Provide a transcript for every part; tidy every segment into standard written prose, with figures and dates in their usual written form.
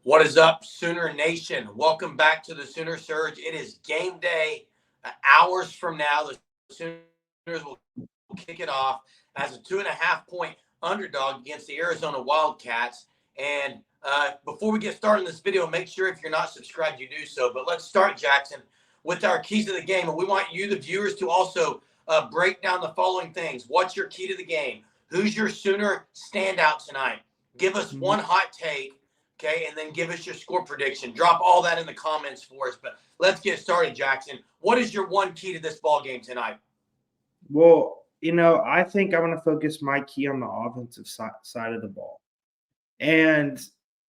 What is up, Sooner Nation? Welcome back to the Sooner Surge. It is game day. Hours from now, the Sooners will kick it off as a 2.5-point underdog against the Arizona Wildcats. And before we get started in this video, make sure if you're not subscribed, you do so. But let's start, Jackson, with our keys of the game. And we want you, the viewers, to also break down the following things. What's your key to the game? Who's your Sooner standout tonight? Give us one hot take. Okay, and then give us your score prediction. Drop all that in the comments for us. But let's get started, Jackson. What is your one key to this ball game tonight? Well, I think I'm going to focus my key on the offensive side of the ball. And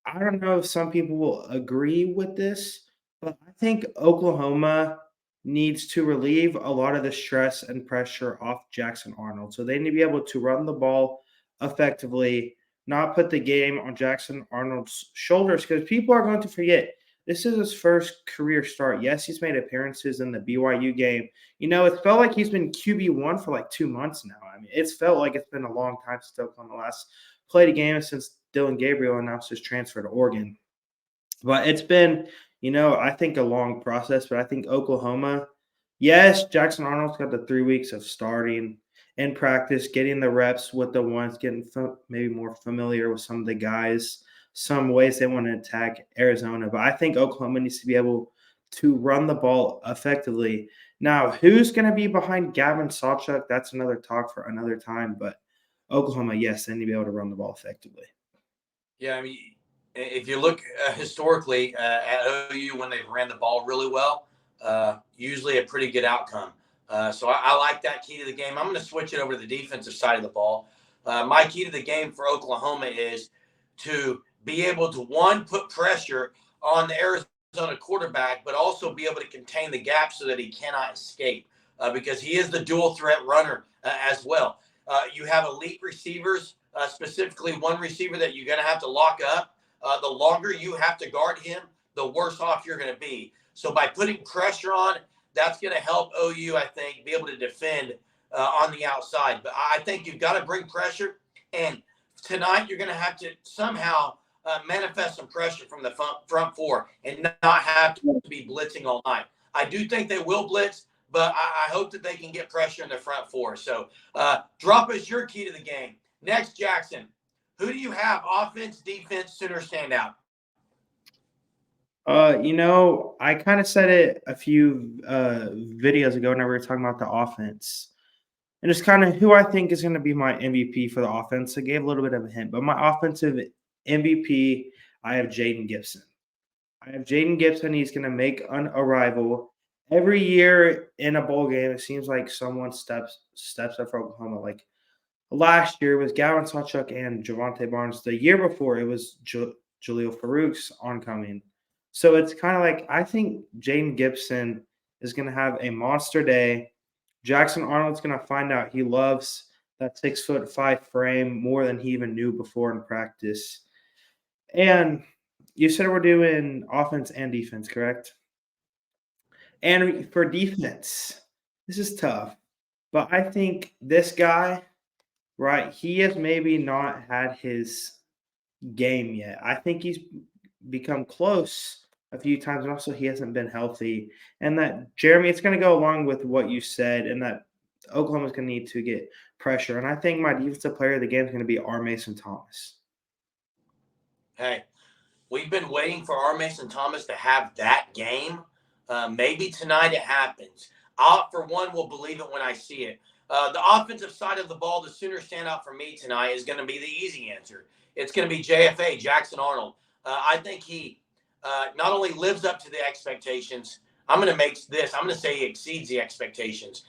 I don't know if some people will agree with this, but I think Oklahoma needs to relieve a lot of the stress and pressure off Jackson Arnold. So they need to be able to run the ball effectively, not put the game on Jackson Arnold's shoulders, because people are going to forget this is his first career start. Yes, he's made appearances in the BYU game. It felt like he's been QB1 for like 2 months now. I mean, it's felt like it's been a long time since Oklahoma last played a game since Dylan Gabriel announced his transfer to Oregon. But it's been, I think a long process. But I think Oklahoma, yes, Jackson Arnold's got the 3 weeks of starting in practice, getting the reps with the ones, getting maybe more familiar with some of the guys, some ways they want to attack Arizona. But I think Oklahoma needs to be able to run the ball effectively. Now, who's going to be behind Gavin Sawchuk? That's another talk for another time. But Oklahoma, yes, they need to be able to run the ball effectively. Yeah, I mean, if you look historically at OU when they've ran the ball really well, usually a pretty good outcome. So I like that key to the game. I'm going to switch it over to the defensive side of the ball. My key to the game for Oklahoma is to be able to, one, put pressure on the Arizona quarterback, but also be able to contain the gap so that he cannot escape because he is the dual threat runner as well. You have elite receivers, specifically one receiver that you're going to have to lock up. The longer you have to guard him, the worse off you're going to be. So by putting pressure on, that's going to help OU, I think, be able to defend on the outside. But I think you've got to bring pressure. And tonight you're going to have to somehow manifest some pressure from the front four and not have to be blitzing all night. I do think they will blitz, but I hope that they can get pressure in the front four. So drop us your key to the game. Next, Jackson, who do you have? Offense, defense, Sooner standout? I kind of said it a few videos ago when we were talking about the offense. And it's kind of who I think is going to be my MVP for the offense. I gave a little bit of a hint, but my offensive MVP, I have Jaden Gibson. He's going to make an arrival. Every year in a bowl game, it seems like someone steps up for Oklahoma. Like last year, it was Gavin Sawchuk and Javante Barnes. The year before, it was Jaleel Farouk's oncoming. So it's kind of like I think Jaden Gibson is going to have a monster day. Jackson Arnold's going to find out he loves that 6'5" frame more than he even knew before in practice. And you said we're doing offense and defense, correct? And for defense, this is tough. But I think this guy, right, he has maybe not had his game yet. I think he's become close a few times, and also he hasn't been healthy. And that, Jeremy, it's going to go along with what you said, and that Oklahoma's going to need to get pressure. And I think my defensive player of the game is going to be R. Mason Thomas. Hey, we've been waiting for R. Mason Thomas to have that game. Maybe tonight it happens. I, for one, will believe it when I see it. The offensive side of the ball, the Sooner standout for me tonight is going to be the easy answer. It's going to be JFA, Jackson Arnold. I think he not only lives up to the expectations, I'm going to say he exceeds the expectations.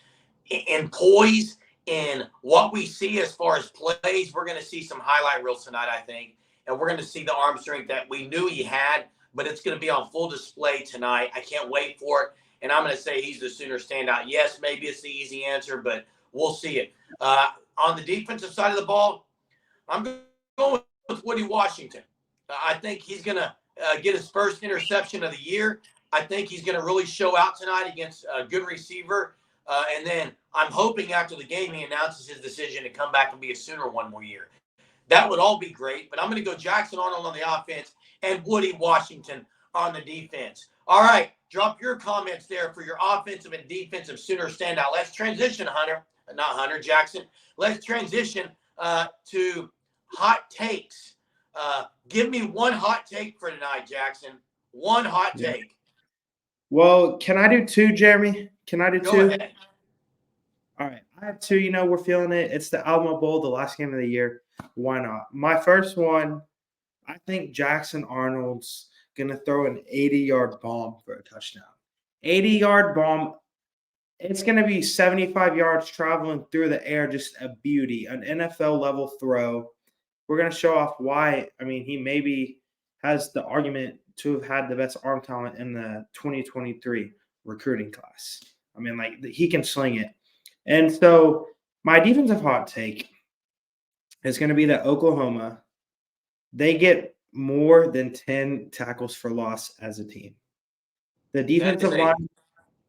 In poise, in what we see as far as plays, we're going to see some highlight reels tonight, I think. And we're going to see the arm strength that we knew he had, but it's going to be on full display tonight. I can't wait for it. And I'm going to say he's the Sooner standout. Yes, maybe it's the easy answer, but we'll see it. On the defensive side of the ball, I'm going with Woody Washington. I think he's going to get his first interception of the year. I think he's going to really show out tonight against a good receiver. And then I'm hoping after the game he announces his decision to come back and be a Sooner one more year. That would all be great. But I'm going to go Jackson Arnold on the offense and Woody Washington on the defense. All right, drop your comments there for your offensive and defensive Sooner standout. Let's transition, Jackson. Let's transition to hot takes. Give me one hot take for tonight, Jackson. One hot take. Well, can I do two, Jeremy? Can I do two? Go ahead. All right. I have two. We're feeling it. It's the Alamo Bowl, the last game of the year. Why not? My first one, I think Jackson Arnold's going to throw an 80-yard bomb for a touchdown. 80-yard bomb. It's going to be 75 yards traveling through the air, just a beauty, an NFL-level throw. We're going to show off why. I mean, he maybe has the argument to have had the best arm talent in the 2023 recruiting class. I mean, like, he can sling it. And so my defensive hot take is going to be that Oklahoma, they get more than 10 tackles for loss as a team. The defensive line,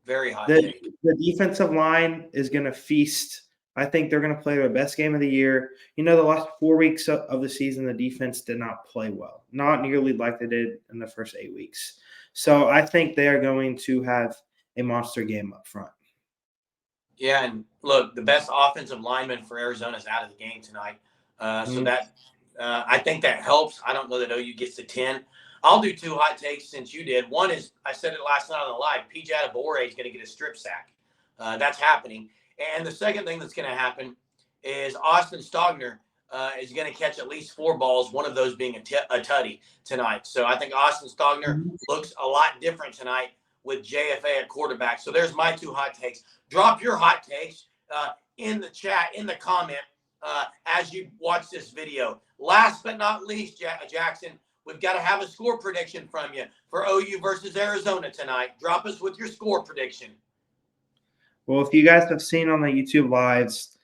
very hot take. The defensive line is going to feast. I think they're going to play their best game of the year. The last 4 weeks of the season, the defense did not play well, not nearly like they did in the first 8 weeks. So I think they are going to have a monster game up front. Yeah, and look, the best offensive lineman for Arizona is out of the game tonight. So that I think that helps. I don't know that OU gets to 10. I'll do two hot takes since you did. One is, I said it last night on the live, PJ Adebawore is going to get a strip sack. That's happening. And the second thing that's going to happen is Austin Stogner is going to catch at least 4 balls, one of those being a tutty tonight. So I think Austin Stogner looks a lot different tonight with JFA at quarterback. So there's my two hot takes. Drop your hot takes in the chat, in the comment, as you watch this video. Last but not least, Jackson, we've got to have a score prediction from you for OU versus Arizona tonight. Drop us with your score prediction. Well, if you guys have seen on the YouTube lives,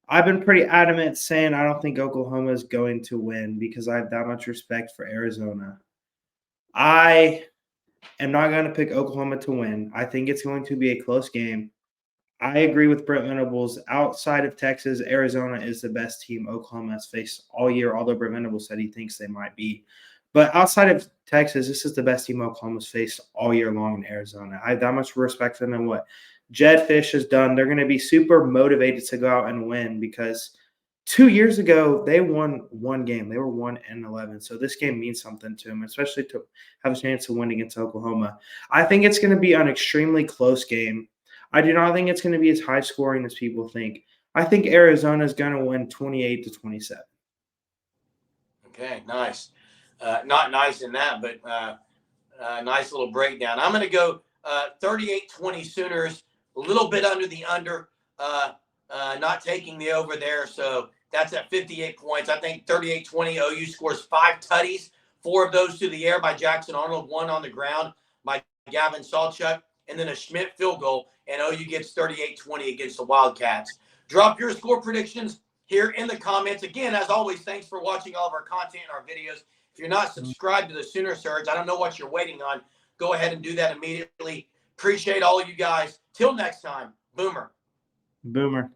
I've been pretty adamant saying I don't think Oklahoma is going to win because I have that much respect for Arizona. I am not going to pick Oklahoma to win. I think it's going to be a close game. I agree with Brent Venables. Outside of Texas, Arizona is the best team Oklahoma has faced all year, although Brent Venables said he thinks they might be. But outside of Texas, this is the best team Oklahoma's faced all year long in Arizona. I have that much respect for them and what Jed Fish has done. They're going to be super motivated to go out and win because 2 years ago, they won one game. They were 1-11. So this game means something to them, especially to have a chance to win against Oklahoma. I think it's going to be an extremely close game. I do not think it's going to be as high scoring as people think. I think Arizona is going to win 28-27. Okay, nice. Not nice in that, but nice little breakdown. I'm going to go 38-20 Sooners, a little bit under the under, not taking the over there. So that's at 58 points. I think 38-20, OU scores 5 tutties, 4 of those to the air by Jackson Arnold, 1 on the ground by Gavin Sawchuk, and then a Schmidt field goal, and OU gets 38-20 against the Wildcats. Drop your score predictions here in the comments. Again, as always, thanks for watching all of our content and our videos. If you're not subscribed to the Sooner Surge, I don't know what you're waiting on. Go ahead and do that immediately. Appreciate all of you guys. Till next time, Boomer. Boomer.